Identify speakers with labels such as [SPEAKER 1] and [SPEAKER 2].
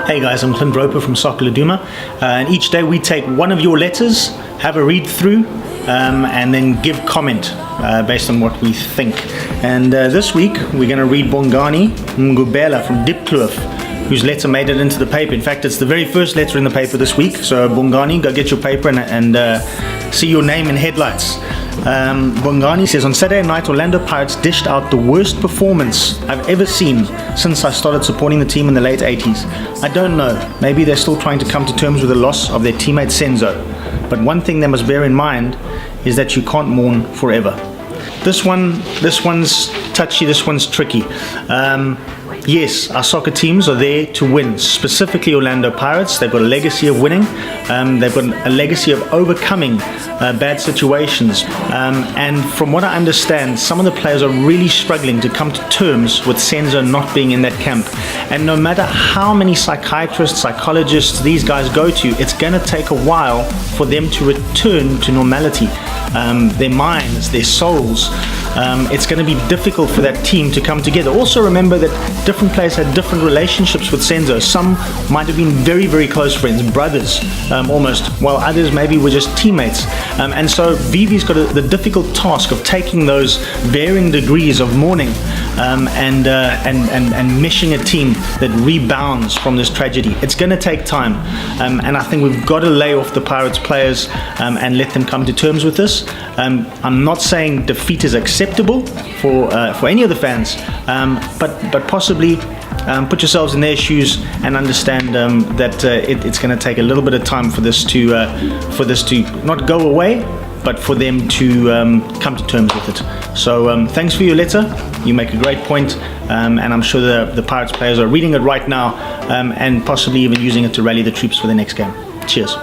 [SPEAKER 1] Hey guys, I'm Clint Roper from Laduma, and each day we take one of your letters, have a read through, and then give comment based on what we think. And this week we're going to read Bongani Ngubela from Dipkloof, whose letter made it into the paper. In fact, it's the very first letter in the paper this week. So Bongani, go get your paper and see your name in headlights. Bongani says, on Saturday night, Orlando Pirates dished out the worst performance I've ever seen since I started supporting the team in the late 80s. I don't know, maybe they're still trying to come to terms with the loss of their teammate Senzo. But one thing they must bear in mind is that you can't mourn forever. This one's touchy, this one's tricky. Yes, our soccer teams are there to win, specifically Orlando Pirates. They've got a legacy of winning. They've got a legacy of overcoming bad situations. And from what I understand, some of the players are really struggling to come to terms with Senzo not being in that camp. And no matter how many psychiatrists, psychologists these guys go to, it's going to take a while for them to return to normality. Their minds, their souls. It's going to be difficult for that team to come together. Also remember that different players had different relationships with Senzo. Some might have been very, very close friends, brothers almost, while others maybe were just teammates. And so Vivi's got the difficult task of taking those varying degrees of mourning and meshing a team that rebounds from this tragedy. It's going to take time, and I think we've got to lay off the Pirates players and let them come to terms with this. I'm not saying defeat is acceptable for any of the fans, but possibly put yourselves in their shoes and understand that it's going to take a little bit of time for this to not go away, but for them to come to terms with it. So thanks for your letter. You make a great point, and I'm sure the Pirates players are reading it right now and possibly even using it to rally the troops for the next game. Cheers.